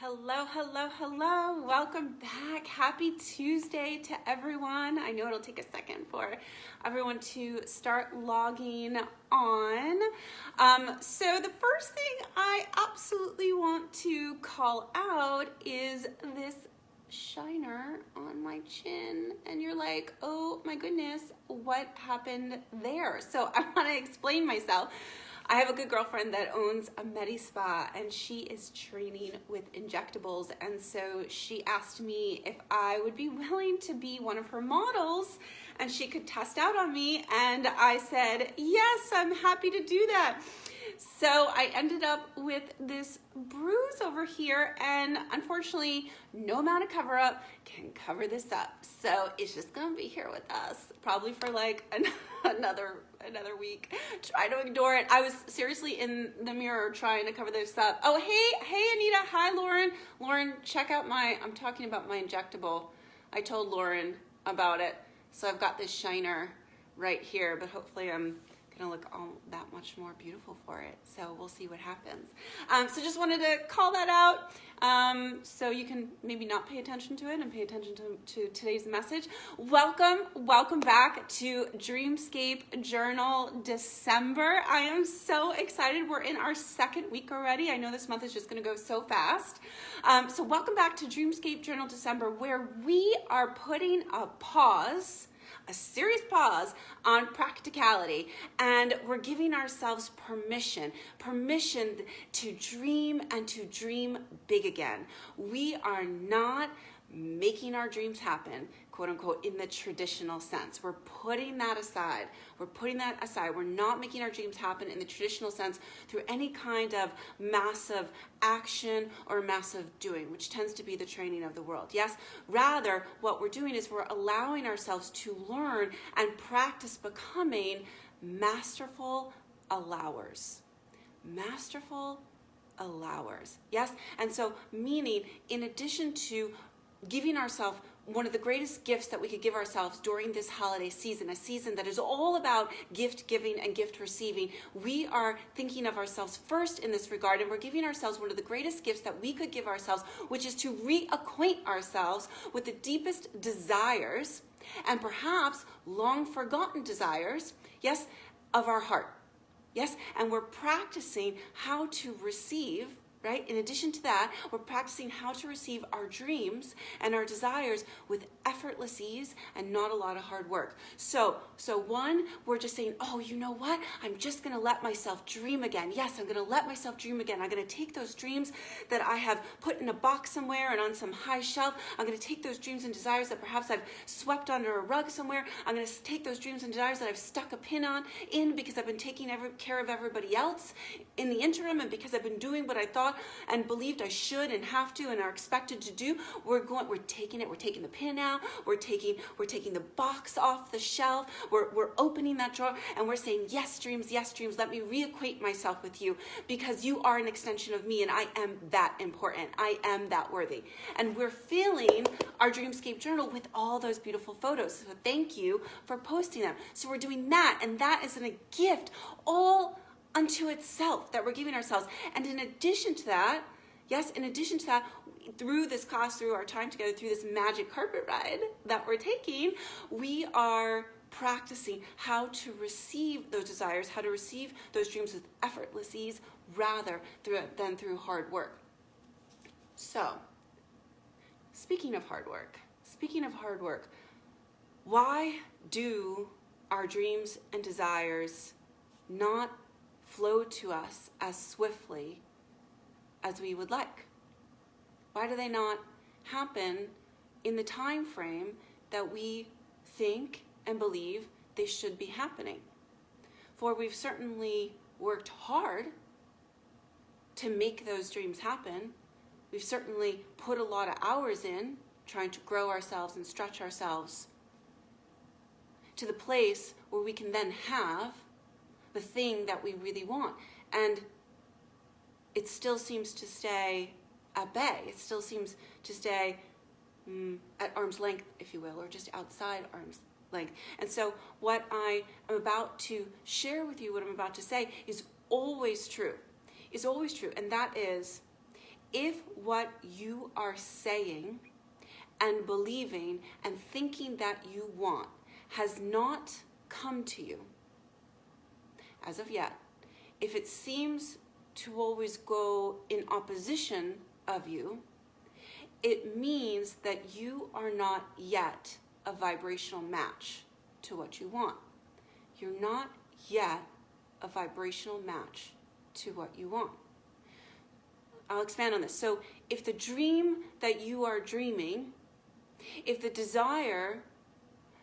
Hello, hello, hello. Welcome back. Happy Tuesday to everyone. I know it'll take a second for everyone to start logging on. So the first thing I absolutely want to call out is this shiner on my chin. And you're like, oh my goodness, what happened there? So I want to explain myself. I have a good girlfriend that owns a Medi Spa and she is training with injectables, and so she asked me if I would be willing to be one of her models and she could test out on me, and I said, yes, I'm happy to do that. So I ended up with this bruise over here, and unfortunately no amount of cover up can cover this up. So it's just gonna be here with us probably for like another week. Try to ignore it. I was seriously in the mirror trying to cover this up. Oh, hey Anita. Hi, Lauren. Lauren, check out I'm talking about my injectable. I told Lauren about it. So I've got this shiner right here, but hopefully I'm gonna look all that much more beautiful for it. So we'll see what happens. So just wanted to call that out so you can maybe not pay attention to it and pay attention to today's message. Welcome back to Dreamscape Journal December. I am so excited. We're in our second week already. I know this month is just gonna go so fast. So welcome back to Dreamscape Journal December, where we are putting a serious pause on practicality, and we're giving ourselves permission to dream and to dream big again. We are not making our dreams happen, quote unquote, in the traditional sense. We're putting that aside. We're not making our dreams happen in the traditional sense through any kind of massive action or massive doing, which tends to be the training of the world. Yes, rather what we're doing is we're allowing ourselves to learn and practice becoming masterful allowers. Masterful allowers. Yes, and so meaning in addition to giving ourselves one of the greatest gifts that we could give ourselves during this holiday season, a season that is all about gift giving and gift receiving, we are thinking of ourselves first in this regard, and we're giving ourselves one of the greatest gifts that we could give ourselves, which is to reacquaint ourselves with the deepest desires and perhaps long forgotten desires, yes, of our heart. Yes, and we're practicing how to receive. Right? In addition to that, we're practicing how to receive our dreams and our desires with effortless ease and not a lot of hard work. So one, we're just saying, oh, you know what? I'm just going to let myself dream again. Yes, I'm going to let myself dream again. I'm going to take those dreams that I have put in a box somewhere and on some high shelf. I'm going to take those dreams and desires that perhaps I've swept under a rug somewhere. I'm going to take those dreams and desires that I've stuck a pin in because I've been taking care of everybody else in the interim, and because I've been doing what I thought and believed I should and have to and are expected to do. We're taking the pin out, we're taking the box off the shelf, we're opening that drawer, and we're saying, yes dreams, let me reacquaint myself with you, because you are an extension of me and I am that important, I am that worthy. And we're filling our Dreamscape journal with all those beautiful photos. So thank you for posting them. So we're doing that, and that is a gift all unto itself that we're giving ourselves. And in addition to that, through this class, through our time together, through this magic carpet ride that we're taking, we are practicing how to receive those desires, how to receive those dreams with effortless ease rather than through hard work. So, speaking of hard work, why do our dreams and desires not flow to us as swiftly as we would like? Why do they not happen in the time frame that we think and believe they should be happening? For we've certainly worked hard to make those dreams happen. We've certainly put a lot of hours in trying to grow ourselves and stretch ourselves to the place where we can then have the thing that we really want. And it still seems to stay at bay. It still seems to stay at arm's length, if you will, or just outside arm's length. And so what I am about to share with you, what I'm about to say, is always true. And that is, if what you are saying and believing and thinking that you want has not come to you as of yet, if it seems to always go in opposition of you, it means that you are not yet a vibrational match to what you want. You're not yet a vibrational match to what you want. I'll expand on this. So if the dream that you are dreaming, if the desire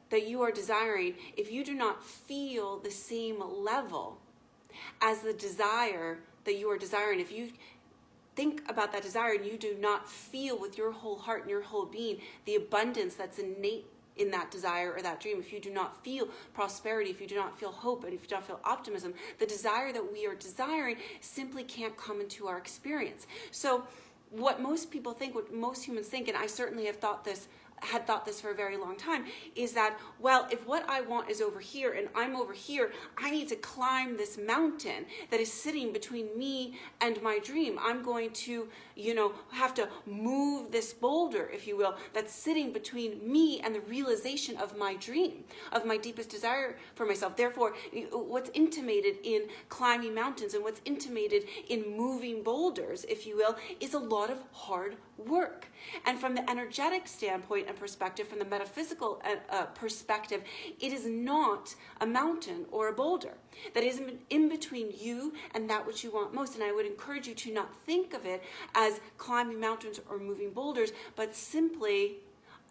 that you are desiring, if you do not feel the same level as the desire that you are desiring, if you think about that desire and you do not feel with your whole heart and your whole being the abundance that's innate in that desire or that dream, if you do not feel prosperity, if you do not feel hope, and if you don't feel optimism, the desire that we are desiring simply can't come into our experience. So what most people think, what most humans think, and I certainly had thought this for a very long time, is that, well, if what I want is over here and I'm over here, I need to climb this mountain that is sitting between me and my dream. I'm going to, have to move this boulder, if you will, that's sitting between me and the realization of my dream, of my deepest desire for myself. Therefore, what's intimated in climbing mountains and what's intimated in moving boulders, if you will, is a lot of hard work. And from the energetic standpoint and perspective, from the metaphysical perspective, it is not a mountain or a boulder that is in between you and that which you want most. And I would encourage you to not think of it as climbing mountains or moving boulders, but simply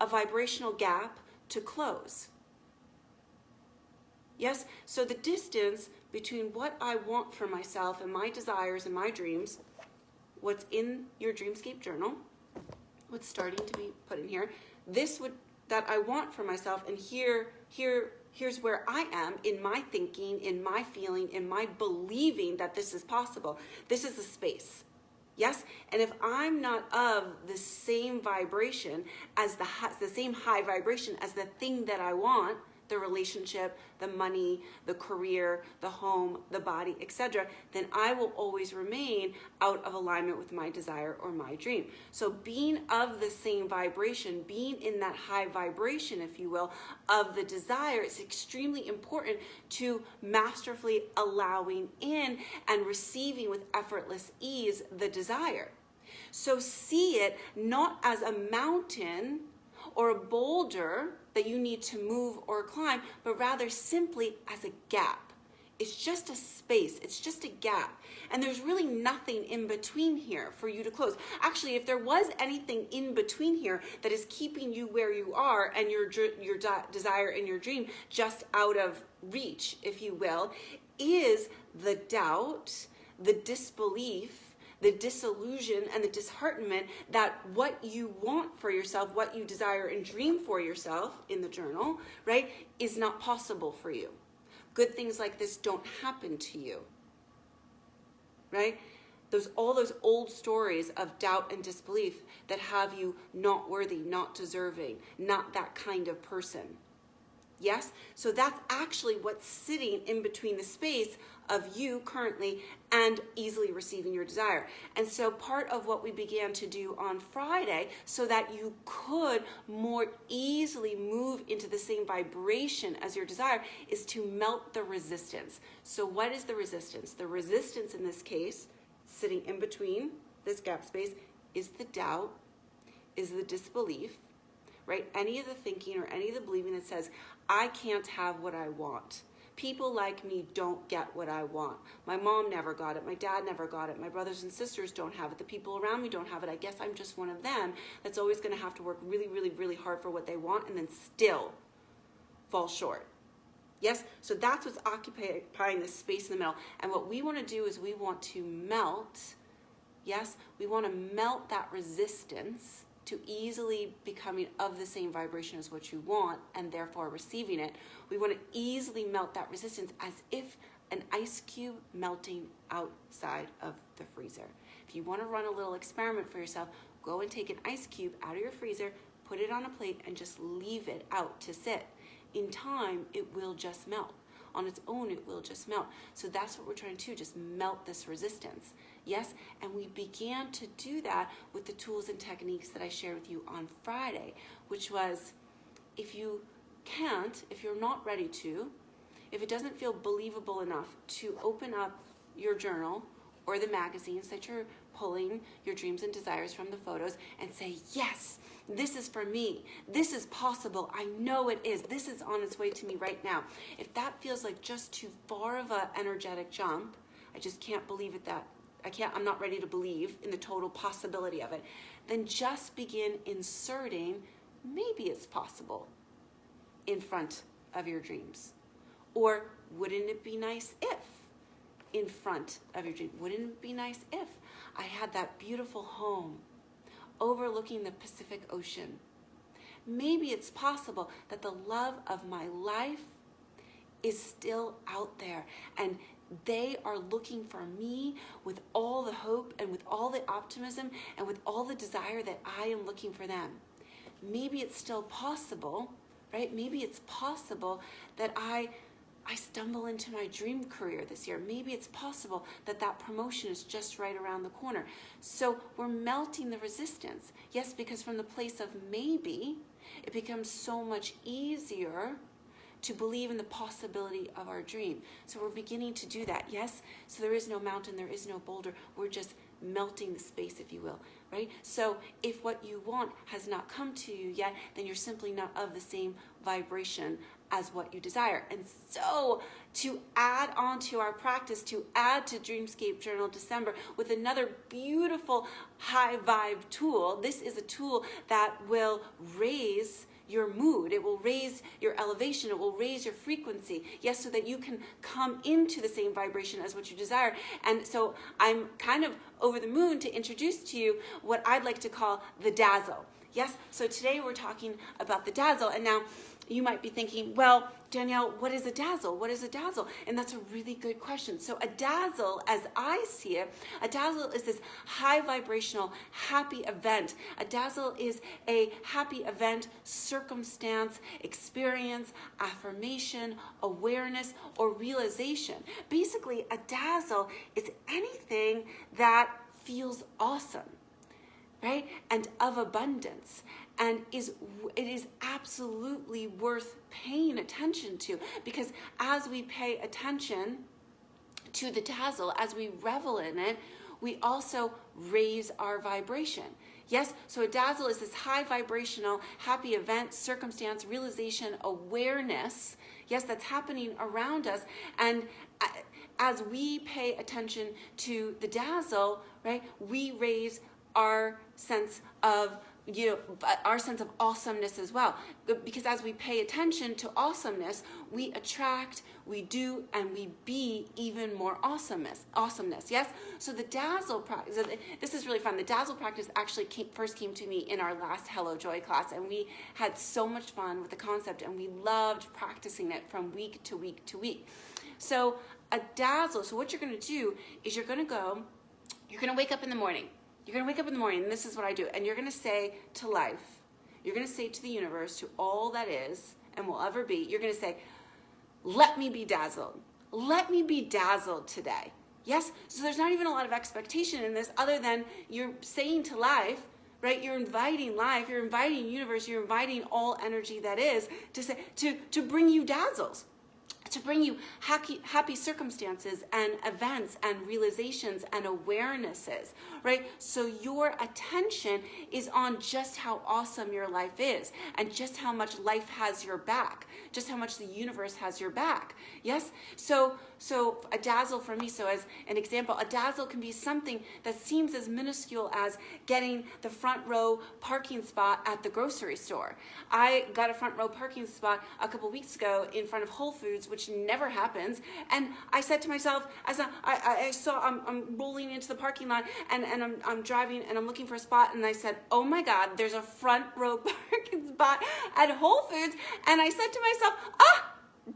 a vibrational gap to close. Yes? So the distance between what I want for myself and my desires and my dreams, what's in your dreamscape journal, what's starting to be put in here, that I want for myself, and here's where I am in my thinking, in my feeling, in my believing that this is possible. This is the space. Yes? And if I'm not of the same vibration as the same high vibration as the thing that I want, the relationship, the money, the career, the home, the body, etc., then I will always remain out of alignment with my desire or my dream. So being of the same vibration, being in that high vibration, if you will, of the desire, is extremely important to masterfully allowing in and receiving with effortless ease the desire. So see it not as a mountain or a boulder that you need to move or climb, but rather simply as a gap. It's just a space, it's just a gap. And there's really nothing in between here for you to close. Actually, if there was anything in between here that is keeping you where you are and your desire and your dream just out of reach, if you will, is the doubt, the disbelief, the disillusion, and the disheartenment that what you want for yourself, what you desire and dream for yourself in the journal, right, is not possible for you. Good things like this don't happen to you, right? All those old stories of doubt and disbelief that have you not worthy, not deserving, not that kind of person. Yes? So that's actually what's sitting in between the space of you currently and easily receiving your desire. And so part of what we began to do on Friday, so that you could more easily move into the same vibration as your desire, is to melt the resistance. So what is the resistance? The resistance in this case, sitting in between this gap space, is the doubt, is the disbelief, right? Any of the thinking or any of the believing that says, I can't have what I want. People like me don't get what I want. My mom never got it. My dad never got it. My brothers and sisters don't have it. The people around me don't have it. I guess I'm just one of them that's always going to have to work really, really, really hard for what they want and then still fall short. Yes? So that's what's occupying this space in the middle. And what we want to do is we want to melt, yes? We want to melt that resistance to easily becoming of the same vibration as what you want and therefore receiving it. We want to easily melt that resistance as if an ice cube melting outside of the freezer. If you want to run a little experiment for yourself, go and take an ice cube out of your freezer, put it on a plate, and just leave it out to sit. In time, it will just melt. on its own, it will just melt. So that's what we're trying to do, just melt this resistance. Yes, and we began to do that with the tools and techniques that I shared with you on Friday, which was, if you can't, if you're not ready to, if it doesn't feel believable enough to open up your journal or the magazines that you're pulling your dreams and desires from the photos and say, yes, this is for me. This is possible. I know it is. This is on its way to me right now. If that feels like just too far of an energetic jump, I just can't believe it that I'm not ready to believe in the total possibility of it, then just begin inserting, maybe it's possible, in front of your dreams. Or wouldn't it be nice if, in front of your dream? Wouldn't it be nice if I had that beautiful home overlooking the Pacific Ocean? Maybe it's possible that the love of my life is still out there, and they are looking for me with all the hope and with all the optimism and with all the desire that I am looking for them. Maybe it's still possible, right? Maybe it's possible that I stumble into my dream career this year. Maybe it's possible that that promotion is just right around the corner. So we're melting the resistance. Yes, because from the place of maybe, it becomes so much easier to believe in the possibility of our dream. So we're beginning to do that, yes? So there is no mountain, there is no boulder. We're just melting the space, if you will, right? So if what you want has not come to you yet, then you're simply not of the same vibration as what you desire. And so to add on to our practice, to add to Dreamscape Journal December with another beautiful high vibe tool, this is a tool that will raise your mood. It will raise your elevation. It will raise your frequency. Yes, so that you can come into the same vibration as what you desire. And so I'm kind of over the moon to introduce to you what I'd like to call the dazzle. Yes, so today we're talking about the dazzle. And now you might be thinking, well, Danielle, what is a dazzle? What is a dazzle? And that's a really good question. So a dazzle, as I see it, a dazzle is this high vibrational, happy event. A dazzle is a happy event, circumstance, experience, affirmation, awareness, or realization. Basically, a dazzle is anything that feels awesome, right? And of abundance. And it is absolutely worth paying attention to, because as we pay attention to the dazzle, as we revel in it, we also raise our vibration. Yes, so a dazzle is this high vibrational, happy event, circumstance, realization, awareness, yes, that's happening around us. And as we pay attention to the dazzle, right, we raise our sense of awesomeness as well. Because as we pay attention to awesomeness, we attract, we do, and we be even more awesomeness, yes? So the dazzle practice, this is really fun. The dazzle practice actually first came to me in our last Hello Joy class, and we had so much fun with the concept, and we loved practicing it from week to week to week. So a dazzle, so what you're going to do is you're going to wake up in the morning. You're going to wake up in the morning, and this is what I do. And you're going to say to life, you're going to say to the universe, to all that is and will ever be, you're going to say, let me be dazzled. Let me be dazzled today. Yes? So there's not even a lot of expectation in this other than you're saying to life, right? You're inviting life, you're inviting universe, you're inviting all energy that is to bring you dazzles. To bring you happy circumstances and events and realizations and awarenesses, right? So your attention is on just how awesome your life is and just how much life has your back, just how much the universe has your back. Yes? So a dazzle for me, so as an example, a dazzle can be something that seems as minuscule as getting the front row parking spot at the grocery store. I got a front row parking spot a couple weeks ago in front of Whole Foods, which never happens. And I said to myself, I'm rolling into the parking lot and I'm driving and I'm looking for a spot, and I said, oh my God, there's a front row parking spot at Whole Foods. And I said to myself,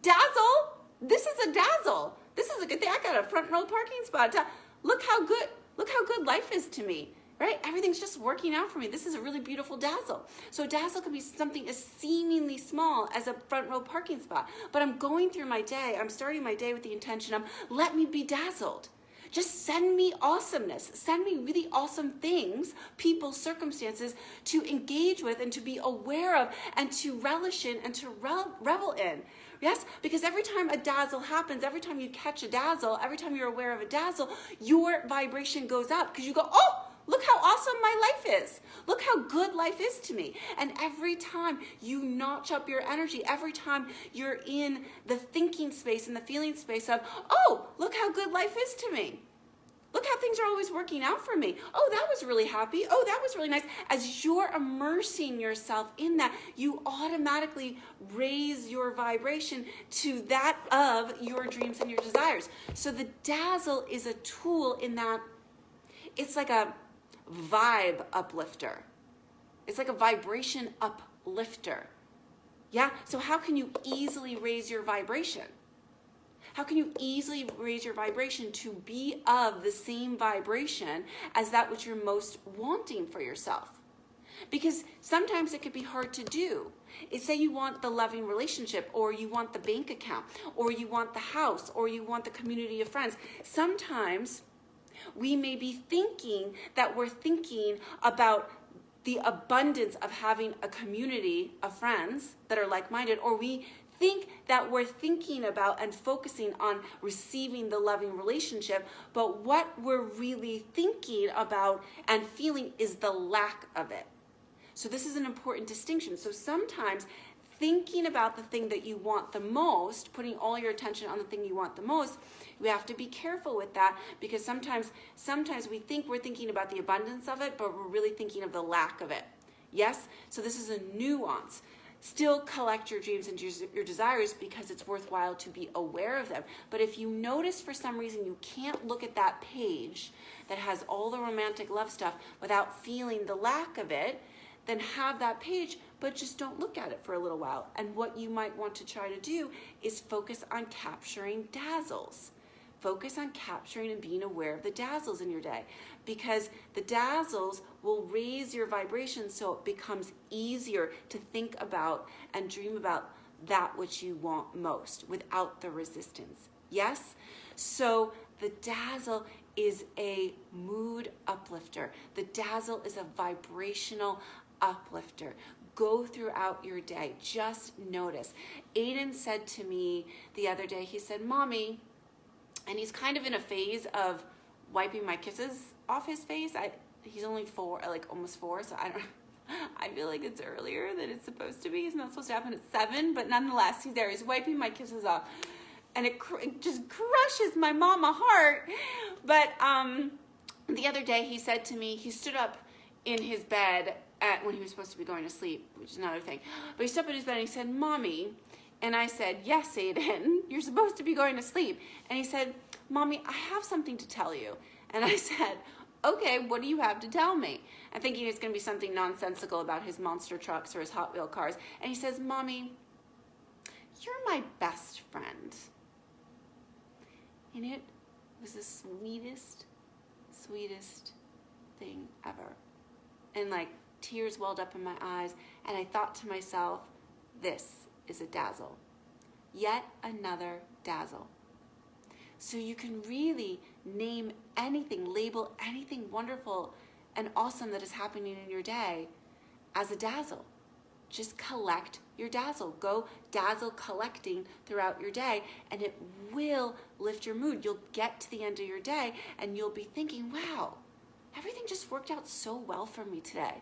dazzle. This is a dazzle. This is a good thing. I got a front row parking spot. Look how good life is to me. right? Everything's just working out for me. This is a really beautiful dazzle. So a dazzle could be something as seemingly small as a front row parking spot. But I'm going through my day. I'm starting my day with the intention of, let me be dazzled. Just send me awesomeness. Send me really awesome things, people, circumstances to engage with and to be aware of and to relish in and to revel in. Yes, because every time a dazzle happens, every time you catch a dazzle, every time you're aware of a dazzle, your vibration goes up because you go, oh, look how awesome my life is. Look how good life is to me. And every time you notch up your energy, every time you're in the thinking space and the feeling space of, oh, look how good life is to me. Look how things are always working out for me. Oh, that was really happy. Oh, that was really nice. As you're immersing yourself in that, you automatically raise your vibration to that of your dreams and your desires. So the dazzle is a tool in that it's like a vibe uplifter. It's like a vibration uplifter. Yeah? So how can you easily raise your vibration? How can you easily raise your vibration to be of the same vibration as that which you're most wanting for yourself? Because sometimes it could be hard to do. Say you want the loving relationship, or you want the bank account, or you want the house, or you want the community of friends. Sometimes we may be thinking that we're thinking about the abundance of having a community of friends that are like-minded, or we think that we're thinking about and focusing on receiving the loving relationship, but what we're really thinking about and feeling is the lack of it. So this is an important distinction. So sometimes thinking about the thing that you want the most, putting all your attention on the thing you want the most, we have to be careful with that, because sometimes we think we're thinking about the abundance of it, but we're really thinking of the lack of it. Yes? So this is a nuance. Still collect your dreams and your desires because it's worthwhile to be aware of them. But if you notice for some reason you can't look at that page that has all the romantic love stuff without feeling the lack of it, then have that page, but just don't look at it for a little while. And what you might want to try to do is focus on capturing dazzles. Focus on capturing and being aware of the dazzles in your day, because the dazzles will raise your vibration so it becomes easier to think about and dream about that which you want most without the resistance. Yes? So the dazzle is a mood uplifter. The dazzle is a vibrational uplifter. Go throughout your day. Just notice. Aiden said to me the other day, he said, Mommy, and he's kind of in a phase of wiping my kisses off his face. He's only 4, like almost 4, so I feel like it's earlier than it's supposed to be. It's not supposed to happen at 7, but nonetheless, he's there. He's wiping my kisses off. And it just crushes my mama heart. But the other day he said to me, he stood up in his bed when he was supposed to be going to sleep, which is another thing. But he stood up in his bed and he said, Mommy. And I said, yes, Aiden, you're supposed to be going to sleep. And he said, Mommy, I have something to tell you. And I said, okay, what do you have to tell me? I'm thinking it's going to be something nonsensical about his monster trucks or his Hot Wheel cars. And he says, Mommy, you're my best friend. And it was the sweetest thing ever. And like tears welled up in my eyes. And I thought to myself, this is a dazzle. Yet another dazzle. So you can really name anything, label anything wonderful and awesome that is happening in your day as a dazzle. Just collect your dazzle. Go dazzle collecting throughout your day, and it will lift your mood. You'll get to the end of your day and you'll be thinking, wow, everything just worked out so well for me today.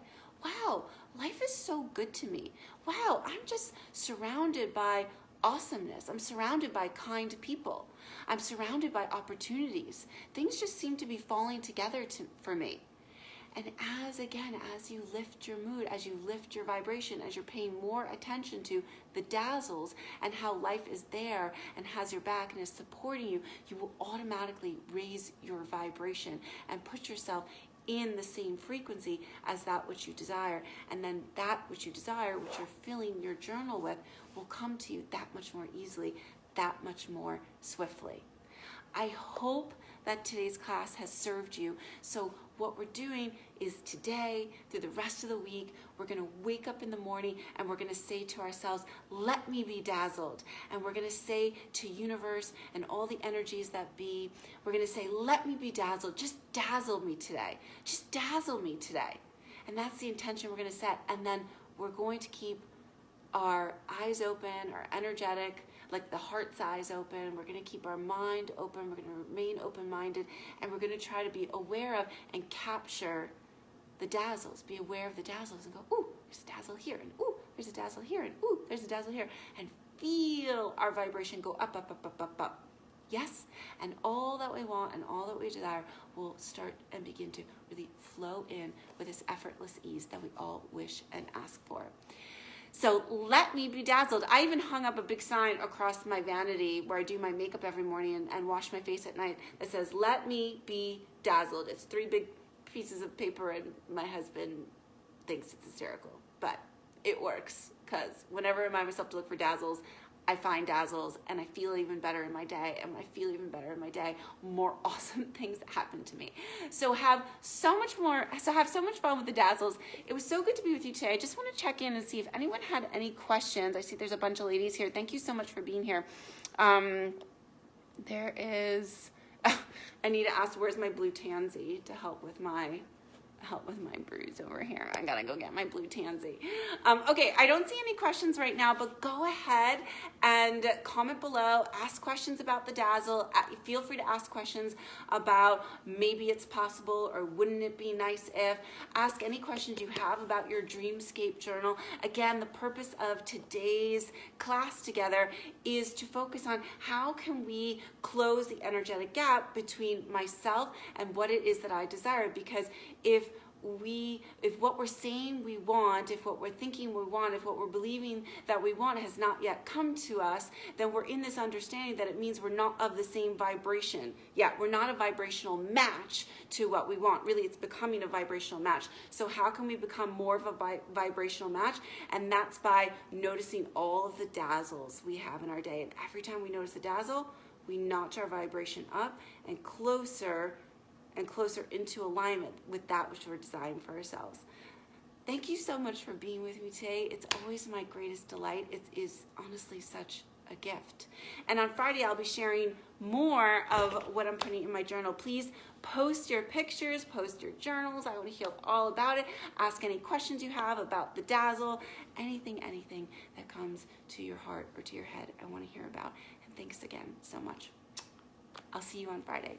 Wow, life is so good to me. Wow, I'm just surrounded by awesomeness. I'm surrounded by kind people. I'm surrounded by opportunities. Things just seem to be falling together for me. And as you lift your mood, as you lift your vibration, as you're paying more attention to the dazzles and how life is there and has your back and is supporting you, you will automatically raise your vibration and put yourself in the same frequency as that which you desire. And then that which you desire, which you're filling your journal with, will come to you that much more easily, that much more swiftly. I hope that today's class has served you. So what we're doing is today, through the rest of the week, we're going to wake up in the morning and we're going to say to ourselves, let me be dazzled. And we're going to say to universe and all the energies that be, we're going to say, let me be dazzled. Just dazzle me today. Just dazzle me today. And that's the intention we're going to set. And then we're going to keep our eyes open, our energetic, like the heart's eyes open. We're going to keep our mind open. We're going to remain open-minded, and we're going to try to be aware of and capture the dazzles. Be aware of the dazzles and go, ooh, there's a dazzle here, and ooh, there's a dazzle here, and ooh, there's a dazzle here, and feel our vibration go up, up, up, up, up, up. Yes? And all that we want and all that we desire will start and begin to really flow in with this effortless ease that we all wish and ask for. So let me be dazzled. I even hung up a big sign across my vanity where I do my makeup every morning and wash my face at night that says, let me be dazzled. It's 3 big pieces of paper, and my husband thinks it's hysterical, but it works, because whenever I remind myself to look for dazzles, I find dazzles, and I feel even better in my day. And when I feel even better in my day, more awesome things happen to me. So have so much fun with the dazzles. It was so good to be with you today. I just want to check in and see if anyone had any questions. I see there's a bunch of ladies here. Thank you so much for being here. There is, Anita asked, where's my blue tansy to help with my bruise over here. I gotta go get my blue tansy. Okay, I don't see any questions right now, but go ahead and comment below. Ask questions about the dazzle. Feel free to ask questions about maybe it's possible or wouldn't it be nice if. Ask any questions you have about your dreamscape journal. Again, the purpose of today's class together is to focus on how can we close the energetic gap between myself and what it is that I desire. Because if what we're saying we want, if what we're thinking we want, if what we're believing that we want has not yet come to us, then we're in this understanding that it means we're not of the same vibration. Yeah, we're not a vibrational match to what we want. Really, it's becoming a vibrational match. So how can we become more of a vibrational match? And that's by noticing all of the dazzles we have in our day. And every time we notice a dazzle, we notch our vibration up and closer into alignment with that which we're designed for ourselves. Thank you so much for being with me today. It's always my greatest delight. It is honestly such a gift. And on Friday, I'll be sharing more of what I'm putting in my journal. Please post your pictures, post your journals. I want to hear all about it. Ask any questions you have about the dazzle, anything that comes to your heart or to your head, I want to hear about. And thanks again so much. I'll see you on Friday.